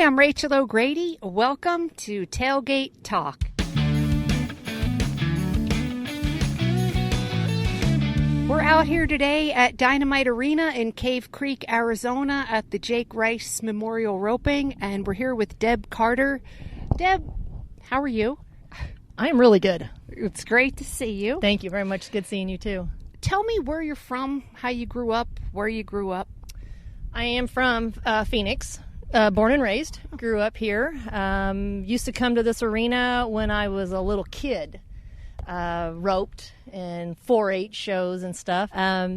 Hi, I'm Rachel O'Grady. Welcome to Tailgate Talk. We're out here today at Dynamite Arena in Cave Creek, Arizona at the Jake Rice Memorial Roping, and we're here with Deb Carter. Deb, how are you? I'm really good. It's great to see you. Thank you very much. It's good seeing you too. Tell me where you're from, how you grew up, where you grew up. I am from Phoenix, born and raised. Grew up here. Used to come to this arena when I was a little kid. Roped and 4-H shows and stuff.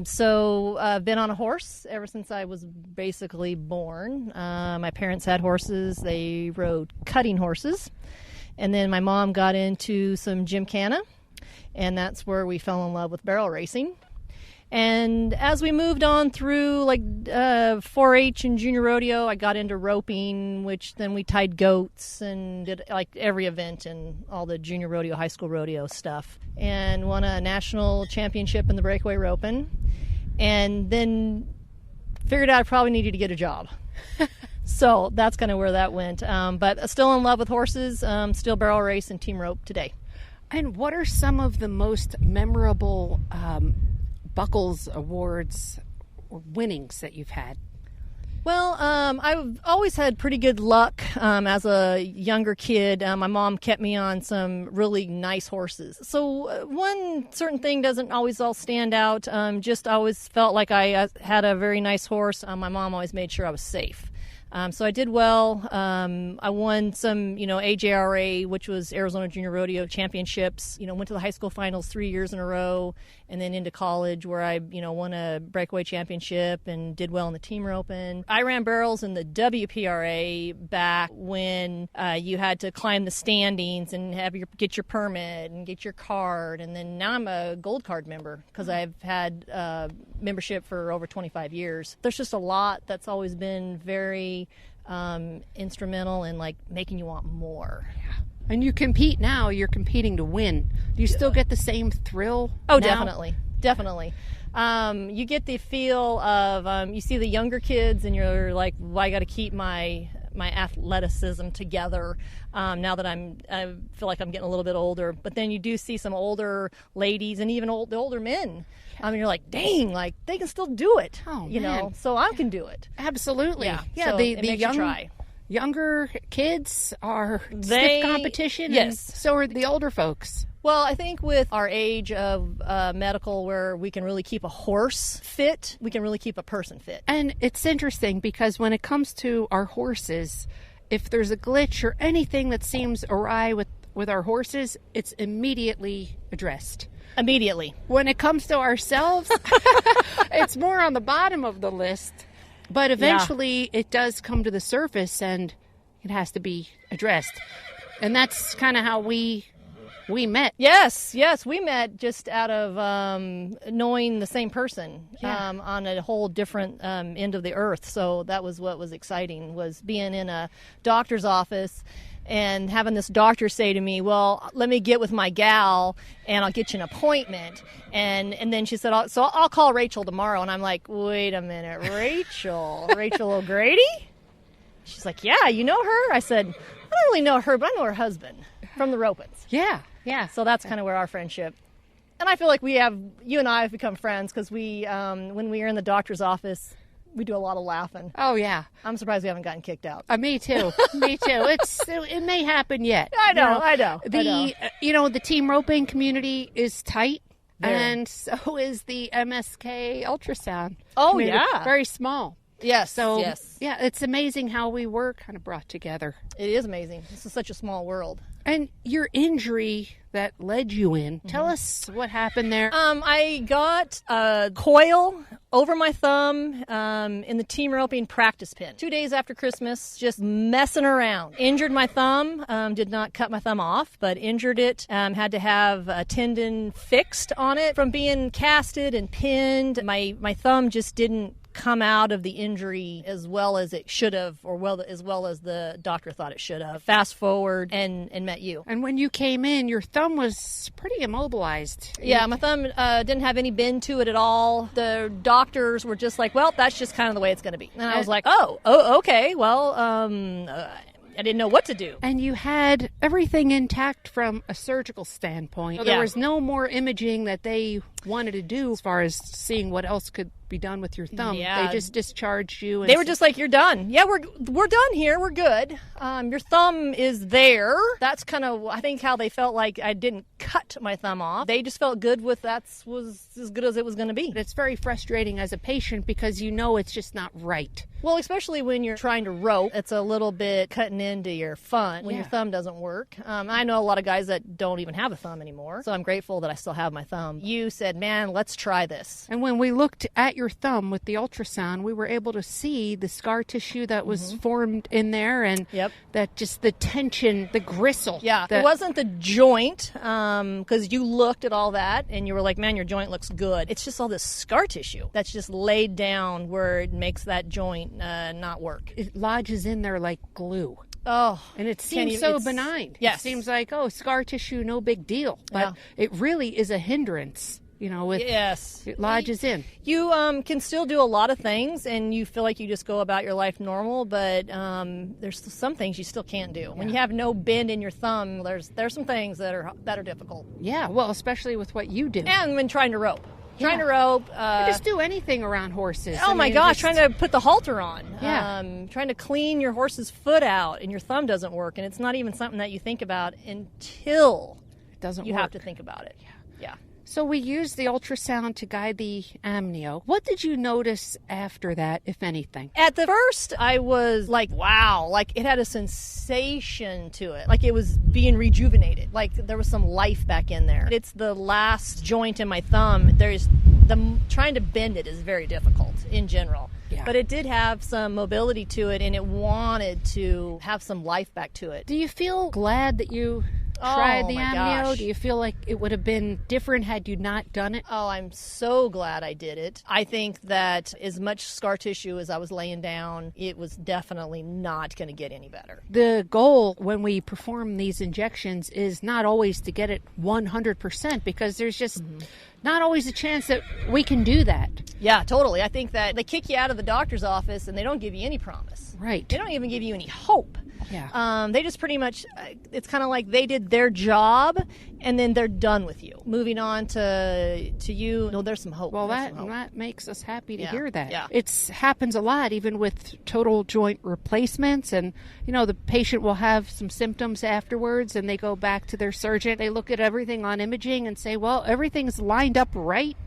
So I've been on a horse ever since I was basically born. My parents had horses. They rode cutting horses. And then my mom got into some gymkhana, and that's where we fell in love with barrel racing. And as we moved on through 4-H and junior rodeo, I got into roping, which then we tied goats and did like every event and all the junior rodeo, high school rodeo stuff, and won a national championship in the breakaway roping. And then figured out I probably needed to get a job. So that's kind of where that went. But still in love with horses, still barrel race and team rope today. And what are some of the most memorable Buckles Awards or winnings that you've had? Well, I've always had pretty good luck as a younger kid. My mom kept me on some really nice horses. So one certain thing doesn't always all stand out. Just always felt like I had a very nice horse. My mom always made sure I was safe. So I did well. I won some, AJRA, which was Arizona Junior Rodeo Championships. Went to the high school finals 3 years in a row, and then into college where I, won a breakaway championship and did well in the team roping. I ran barrels in the WPRA back when you had to climb the standings and get your permit and get your card. And then now I'm a gold card member because I've had membership for over 25 years. There's just a lot that's always been very instrumental in making you want more. Yeah. And you compete now, you're competing to win. Do you still get the same thrill now? Definitely. You get the feel of, you see the younger kids and you're like, well, I got to keep my athleticism together now that I feel like I'm getting a little bit older. But then you do see some older ladies and even the older men. You're like, dang, they can still do it. Oh, man. So I can do it. Absolutely. Yeah. So the makes you try. Younger kids are stiff competition. Yes. And so are the older folks. Well, I think with our age of medical where we can really keep a horse fit, we can really keep a person fit. And it's interesting because when it comes to our horses, if there's a glitch or anything that seems awry with our horses, it's immediately addressed. Immediately. When it comes to ourselves, it's more on the bottom of the list. But eventually it does come to the surface and it has to be addressed. And that's kind of how we met. Yes, we met just out of knowing the same person on a whole different end of the earth. So that was what was exciting, was being in a doctor's office and having this doctor say to me, well, let me get with my gal and I'll get you an appointment. And then she said, so I'll call Rachel tomorrow. And I'm like, wait a minute, Rachel O'Grady? She's like, yeah, you know her? I said, I don't really know her, but I know her husband from the Ropens. Yeah. So that's kind of where our friendship. And I feel like you and I have become friends because we, when we are in the doctor's office, we do a lot of laughing. Oh, yeah. I'm surprised we haven't gotten kicked out. Me too. It may happen yet. I know. The team roping community is tight, and so is the MSK ultrasound. Oh, community. yeah. Very small. Yes. So, yes. Yeah, it's amazing how we were kind of brought together. It is amazing. This is such a small world. And your injury that led you in, tell us what happened there. I got a coil over my thumb in the team roping practice pin. 2 days after Christmas, just messing around. Injured my thumb, did not cut my thumb off, but injured it. Had to have a tendon fixed on it from being casted and pinned. My thumb just didn't come out of the injury as well as it should have, or as well as the doctor thought it should have. Fast forward and met you. And when you came in, your thumb was pretty immobilized. Yeah, my thumb didn't have any bend to it at all. The doctors were just like, well, that's just kind of the way it's going to be. And I was like, oh, okay, well, I didn't know what to do. And you had everything intact from a surgical standpoint. So there was no more imaging that they wanted to do as far as seeing what else could be done with your thumb. Yeah. They just discharged you. And they were just like, you're done. Yeah, we're done here. We're good. Your thumb is there. That's kind of, I think, how they felt like I didn't cut my thumb off. They just felt good with was as good as it was going to be. But it's very frustrating as a patient because you know it's just not right. Well, especially when you're trying to rope, it's a little bit cutting into your fun when your thumb doesn't work. I know a lot of guys that don't even have a thumb anymore, so I'm grateful that I still have my thumb. You said, man, let's try this. And when we looked at your thumb with the ultrasound, we were able to see the scar tissue that was formed in there, and that just the tension, the gristle. Yeah, it wasn't the joint, because you looked at all that and you were like, man, your joint looks good. It's just all this scar tissue that's just laid down where it makes that joint not work. It lodges in there like glue. Oh, and it seems so benign. Yes. It seems like, scar tissue, no big deal. But it really is a hindrance. It lodges in. You can still do a lot of things, and you feel like you just go about your life normal, but there's some things you still can't do. Yeah. When you have no bend in your thumb, there's some things that are difficult. Yeah, well, especially with what you do. And when trying to rope. Trying to rope. Just do anything around horses. Oh, my gosh, trying to put the halter on. Yeah. Trying to clean your horse's foot out, and your thumb doesn't work, and it's not even something that you think about until it doesn't you work. have to think about it. Yeah. So we used the ultrasound to guide the amnio. What did you notice after that, if anything? At the first, I was like, wow, like it had a sensation to it. Like it was being rejuvenated. Like there was some life back in there. It's the last joint in my thumb. Trying to bend it is very difficult in general. Yeah. But it did have some mobility to it, and it wanted to have some life back to it. Do you feel glad that you tried the amnio? Gosh. Do you feel like it would have been different had you not done it? Oh, I'm so glad I did it. I think that as much scar tissue as I was laying down, it was definitely not going to get any better. The goal when we perform these injections is not always to get it 100% because there's just not always a chance that we can do that. Yeah, totally. I think that they kick you out of the doctor's office and they don't give you any promise. Right. They don't even give you any hope. Yeah. They just pretty much, it's kind of like they did their job and then they're done with you. Moving on to you, no, there's some hope. Well, that makes us happy to hear that. Yeah. It happens a lot, even with total joint replacements. And, the patient will have some symptoms afterwards and they go back to their surgeon. They look at everything on imaging and say, well, everything's lined up right.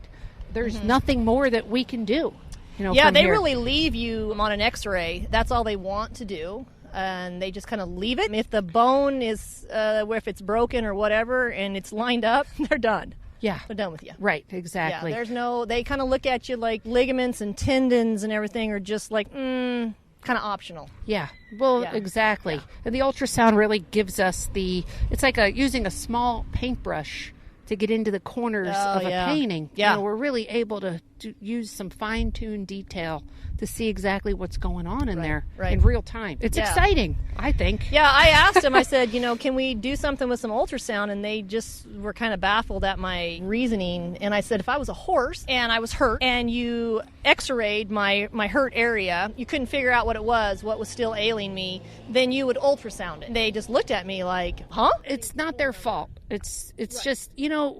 There's nothing more that we can do. Yeah, they really leave you on an x-ray. That's all they want to do. And they just kind of leave it. If the bone is, if it's broken or whatever, and it's lined up, they're done. Yeah. They're done with you. Right, exactly. Yeah, they kind of look at you like ligaments and tendons and everything are just like, kind of optional. Yeah, well, exactly. Yeah. And the ultrasound really gives us it's like using a small paintbrush to get into the corners of a painting. Yeah. We're really able to use some fine-tuned detail to see exactly what's going on in there in real time. It's exciting, I think. Yeah, I asked them, I said, can we do something with some ultrasound? And they just were kind of baffled at my reasoning. And I said, if I was a horse and I was hurt and you x-rayed my hurt area, you couldn't figure out what was still ailing me, then you would ultrasound it. They just looked at me like, huh? It's not their fault. It's just,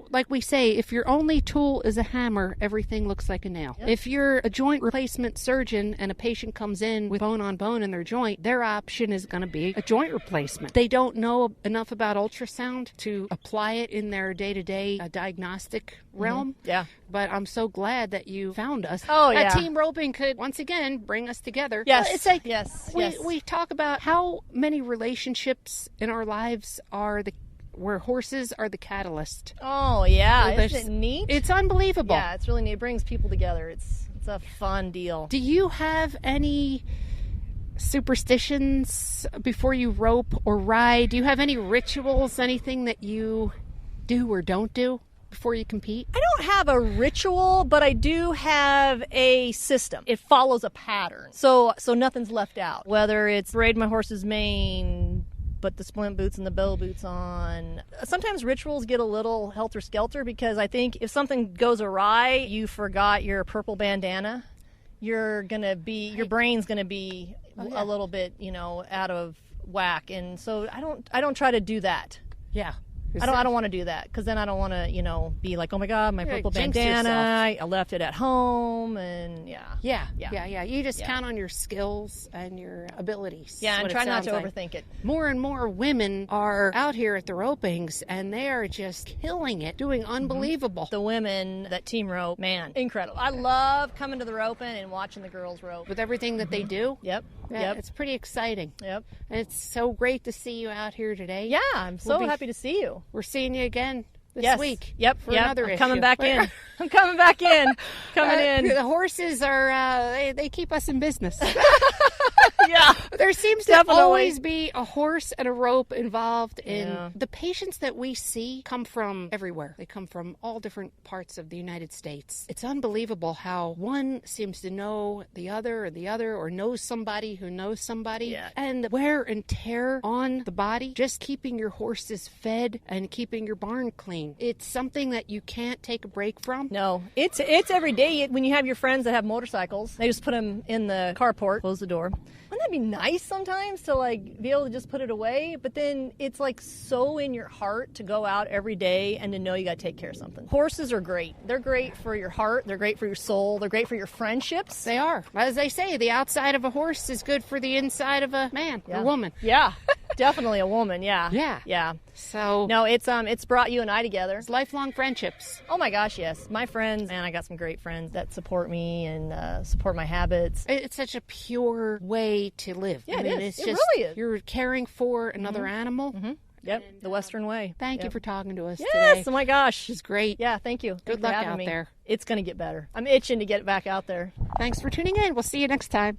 like we say, if your only tool is a hammer, everything looks like a nail. Yep. If you're a joint replacement surgeon and a patient comes in with bone on bone in their joint, their option is going to be a joint replacement. They don't know enough about ultrasound to apply it in their day-to-day diagnostic realm. Yeah. But I'm so glad that you found us. Oh, yeah. Team roping could, once again, bring us together. Yes. It's like yes. We talk about how many relationships in our lives where horses are the catalyst. Oh, yeah. Isn't it neat? It's unbelievable. Yeah, it's really neat. It brings people together. It's a fun deal. Do you have any superstitions before you rope or ride? Do you have any rituals, anything that you do or don't do? before you compete? I don't have a ritual, but I do have a system. It follows a pattern. So nothing's left out. Whether it's braid my horse's mane, put the splint boots and the bell boots on. Sometimes rituals get a little helter-skelter because I think if something goes awry, you forgot your purple bandana, your brain's gonna be a little bit, out of whack. And so I don't try to do that. Yeah. I don't want to do that because then I don't want to, be like, oh my God, my purple jinx bandana, I left it at home, and Yeah. You just count on your skills and your abilities. Yeah, and what it try not sounds to like. overthink it. More and more women are out here at the ropings, and they are just killing it, doing unbelievable. The women that team rope, man, incredible. I love coming to the roping and watching the girls rope. With everything that they do. Yep. It's pretty exciting. Yep. And it's so great to see you out here today. Yeah, I'm so happy to see you. We're seeing you again this week. Yep. For another issue. Coming back in. I'm coming back in. Coming in. The horses are, they keep us in business. Yeah. There seems to always be a horse and a rope involved in the patients that we see come from everywhere. They come from all different parts of the United States. It's unbelievable how one seems to know the other or knows somebody who knows somebody. Yeah. And wear and tear on the body, just keeping your horses fed and keeping your barn clean. It's something that you can't take a break from. No, it's every day. When you have your friends that have motorcycles, they just put them in the carport, close the door. Wouldn't that be nice sometimes to be able to just put it away? But then it's so in your heart to go out every day and to know you got to take care of something. Horses are great. They're great for your heart. They're great for your soul. They're great for your friendships. They are. As they say, the outside of a horse is good for the inside of a man or woman. Yeah, definitely a woman. Yeah. Yeah. So no, it's brought you and I together. It's lifelong friendships. Oh my gosh, yes. My friends, man, I got some great friends that support me and support my habits. It's such a pure way to live. Yeah, it is. It's it just, really is. You're caring for another animal. Mm-hmm. Yep, and, the Western way. Thank you for talking to us today. Yes, oh my gosh. It's great. Yeah, thank you. Good luck out there. It's going to get better. I'm itching to get back out there. Thanks for tuning in. We'll see you next time.